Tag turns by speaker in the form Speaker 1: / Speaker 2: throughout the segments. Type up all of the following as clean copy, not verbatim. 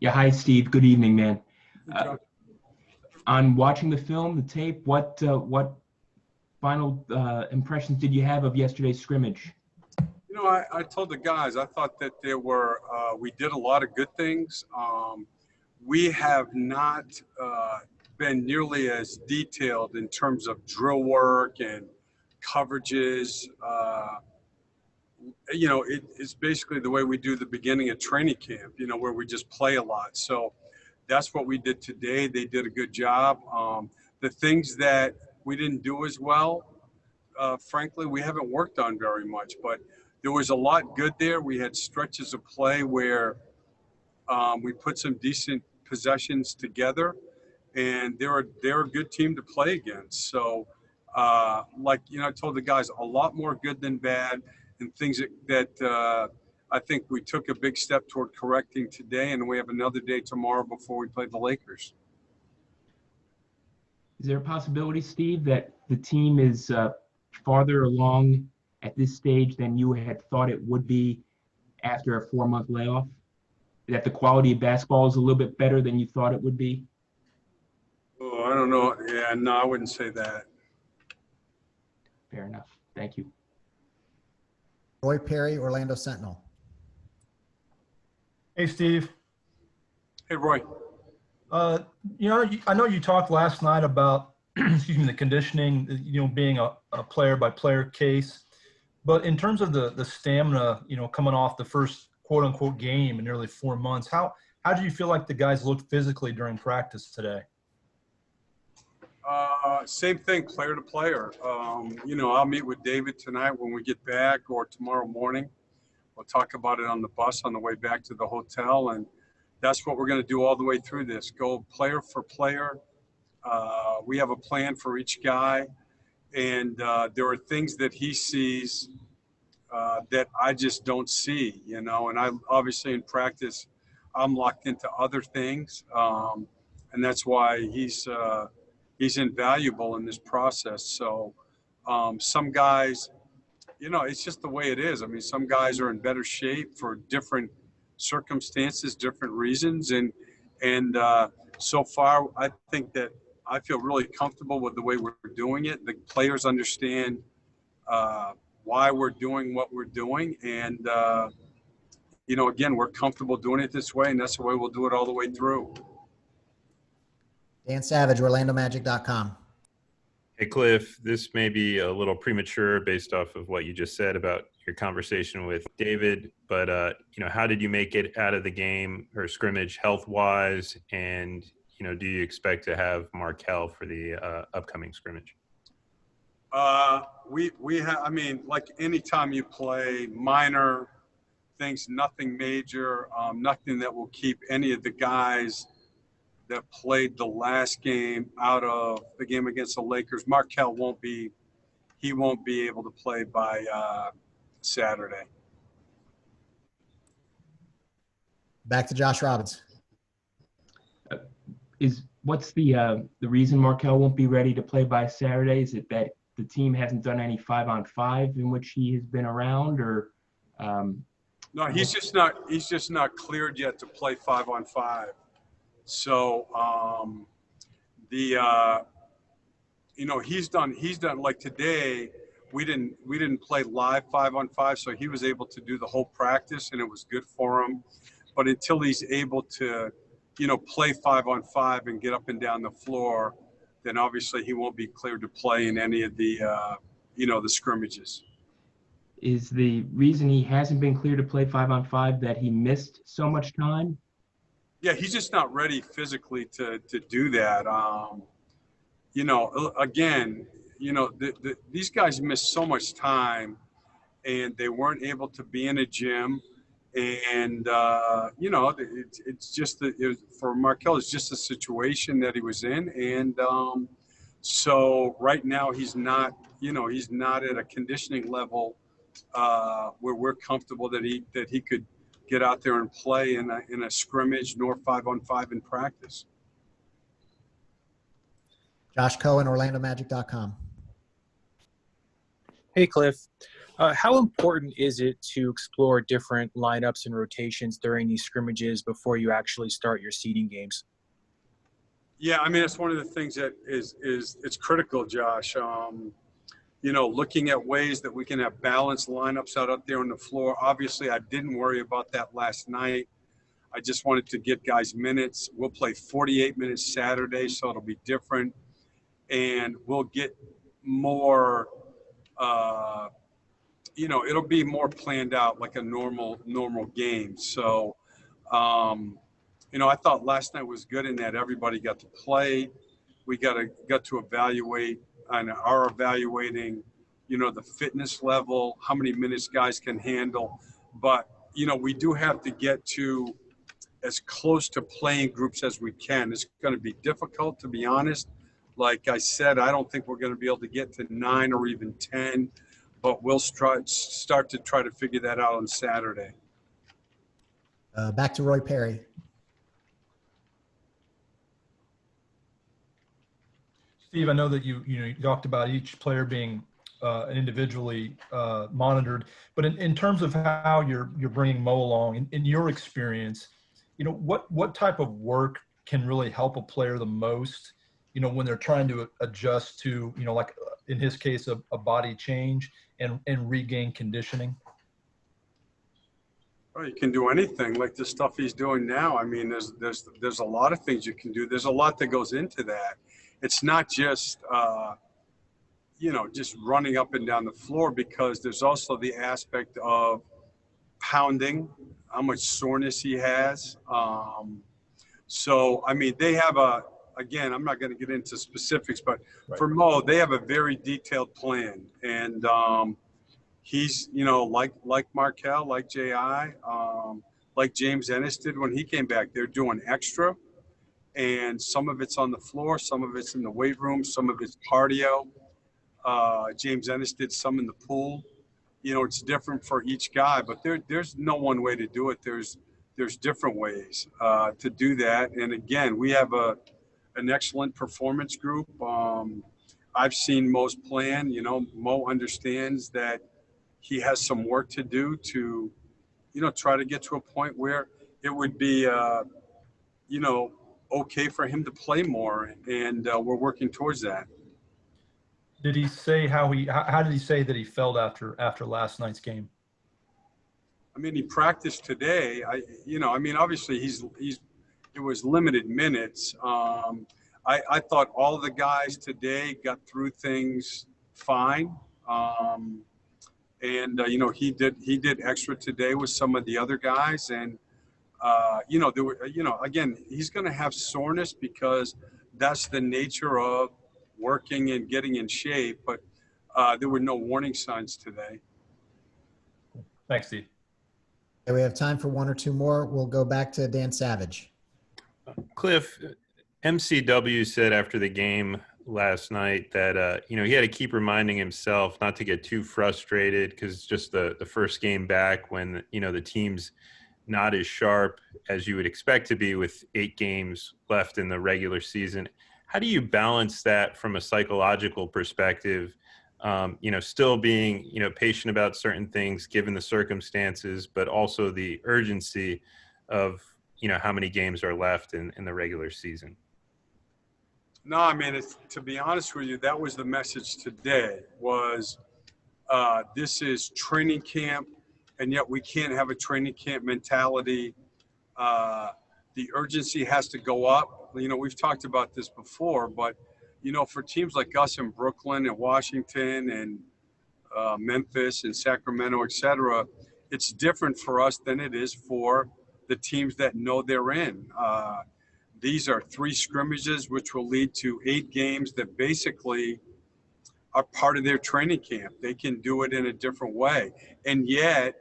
Speaker 1: Yeah, hi, Steve. Good evening, man.
Speaker 2: Hey,
Speaker 1: Uh,
Speaker 2: John.
Speaker 1: on watching the film, the tape, what final impressions did you have of yesterday's scrimmage?
Speaker 2: I told the guys I thought that we did a lot of good things. We have not been nearly as detailed in terms of drill work and coverages. It's basically the way we do the beginning of training camp, where we just play a lot. So that's what we did today. They did a good job. The things that we didn't do as well, frankly, we haven't worked on very much, but there was a lot good there. We had stretches of play where we put some decent possessions together, and they're a good team to play against. So, I told the guys, a lot more good than bad, and things that I think we took a big step toward correcting today, and we have another day tomorrow before we play the Lakers.
Speaker 1: Is there a possibility, Steve, that the team is farther along at this stage than you had thought it would be after a 4-month layoff? That the quality of basketball is a little bit better than you thought it would be?
Speaker 2: Oh, I don't know. Yeah, no, I wouldn't say that.
Speaker 1: Fair enough. Thank you.
Speaker 3: Roy Perry, Orlando Sentinel.
Speaker 4: Hey, Steve.
Speaker 2: Hey, Roy.
Speaker 4: I know you talked last night about, excuse me, the conditioning, being a player-by-player case. But in terms of the stamina, coming off the first quote-unquote game in nearly 4 months, how do you feel like the guys looked physically during practice today?
Speaker 2: Same thing, player to player. I'll meet with David tonight when we get back, or tomorrow morning. We'll talk about it on the bus on the way back to the hotel, and that's what we're going to do all the way through this. Go player for player. We have a plan for each guy, and there are things that he sees that I just don't see, and I obviously in practice, I'm locked into other things, and that's why he's invaluable in this process. So some guys, it's just the way it is. I mean, some guys are in better shape for different circumstances, different reasons, and so far, I think that I feel really comfortable with the way we're doing it. The players understand why we're doing what we're doing, and again, we're comfortable doing it this way, and that's the way we'll do it all the way through.
Speaker 3: Dan Savage, OrlandoMagic.com.
Speaker 5: Hey, Cliff, this may be a little premature based off of what you just said about your conversation with David, but, how did you make it out of the game or scrimmage health-wise? And, do you expect to have Markelle for the upcoming scrimmage?
Speaker 2: Like anytime you play minor things, nothing major, nothing that will keep any of the guys that played the last game out of the game against the Lakers. Markelle won't be able to play by Saturday.
Speaker 3: Back to Josh Robbins.
Speaker 1: What's the reason Markelle won't be ready to play by Saturday? Is it that the team hasn't done any 5-on-5 in which he has been around, or?
Speaker 2: No, he's just not cleared yet to play 5-on-5. So he's done like today. We didn't play live 5-on-5, so he was able to do the whole practice, and it was good for him. But until he's able to, play 5-on-5 and get up and down the floor, then obviously he won't be cleared to play in any of the the scrimmages.
Speaker 1: Is the reason he hasn't been cleared to play 5-on-5 that he missed so much time?
Speaker 2: Yeah, he's just not ready physically to do that. Again, these guys missed so much time, and they weren't able to be in a gym. And, it's just for Markelle, it's just a situation that he was in. And so right now he's not at a conditioning level where we're comfortable that he could get out there and play in a scrimmage, nor 5-on-5 in practice.
Speaker 3: Josh Cohen, OrlandoMagic.com.
Speaker 6: Hey, Cliff. How important is it to explore different lineups and rotations during these scrimmages before you actually start your seeding games?
Speaker 2: Yeah, I mean, it's one of the things that is it's critical, Josh. Looking at ways that we can have balanced lineups out there on the floor. Obviously, I didn't worry about that last night. I just wanted to get guys minutes. We'll play 48 minutes Saturday, so it'll be different, and we'll get more. It'll be more planned out like a normal game. So, I thought last night was good in that everybody got to play. We got to evaluate and are evaluating, the fitness level, how many minutes guys can handle. But, we do have to get to as close to playing groups as we can. It's going to be difficult, to be honest. Like I said, I don't think we're going to be able to get to 9 or even 10, but we'll start to try to figure that out on Saturday.
Speaker 3: Back to Roy Perry.
Speaker 4: Steve, I know that you talked about each player being individually monitored, but in terms of how you're bringing Mo along, in your experience, what type of work can really help a player the most, when they're trying to adjust to, like in his case, a body change and regain conditioning?
Speaker 2: Well, you can do anything like the stuff he's doing now. I mean, there's a lot of things you can do. There's a lot that goes into that. It's not just, just running up and down the floor, because there's also the aspect of pounding, how much soreness he has. So, I mean, they have again, I'm not going to get into specifics, but right. For Mo, they have a very detailed plan. And he's, like Markel, like J.I., like James Ennis did when he came back, they're doing extra. And some of it's on the floor, some of it's in the weight room, some of it's cardio. James Ennis did some in the pool. It's different for each guy, but there's no one way to do it. There's different ways to do that. And again, we have an excellent performance group. I've seen Mo's plan. Mo understands that he has some work to do to, try to get to a point where it would be, okay for him to play more, and we're working towards that.
Speaker 4: Did he say how did he say that he felt after last night's game?
Speaker 2: I mean, he practiced today. Obviously it was limited minutes. I thought all the guys today got through things fine. He did extra today with some of the other guys, and there were, again, he's going to have soreness because that's the nature of working and getting in shape, but there were no warning signs today.
Speaker 4: Thanks, Steve.
Speaker 3: Okay, we have time for one or two more. We'll go back to Dan Savage.
Speaker 5: Cliff, MCW said after the game last night that, he had to keep reminding himself not to get too frustrated, because it's just the first game back when, the team's not as sharp as you would expect to be with 8 games left in the regular season. How do you balance that from a psychological perspective? Still being, patient about certain things given the circumstances, but also the urgency of, how many games are left in the regular season?
Speaker 2: No, I mean, to be honest with you, that was the message today was this is training camp. And yet we can't have a training camp mentality. The urgency has to go up. We've talked about this before, but, for teams like us in Brooklyn and Washington and Memphis and Sacramento, et cetera, it's different for us than it is for the teams that know they're in. These are 3 scrimmages, which will lead to 8 games that basically are part of their training camp. They can do it in a different way. And yet,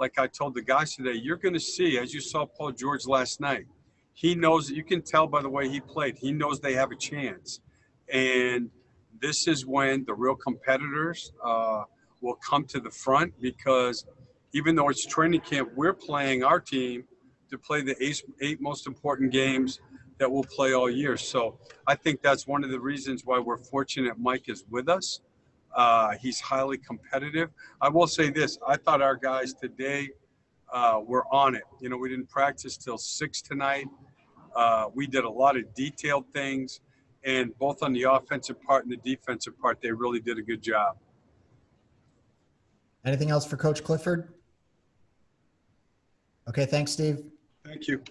Speaker 2: like I told the guys today, you're going to see, as you saw Paul George last night, he knows, you can tell by the way he played, he knows they have a chance. And this is when the real competitors will come to the front, because even though it's training camp, we're playing our team to play the 8 most important games that we'll play all year. So I think that's one of the reasons why we're fortunate Mike is with us. He's highly competitive. I will say this: I thought our guys today were on it. You know, we didn't practice till 6 tonight. We did a lot of detailed things, and both on the offensive part and the defensive part, they really did a good job.
Speaker 3: Anything else for Coach Clifford? Okay, thanks, Steve.
Speaker 2: Thank you.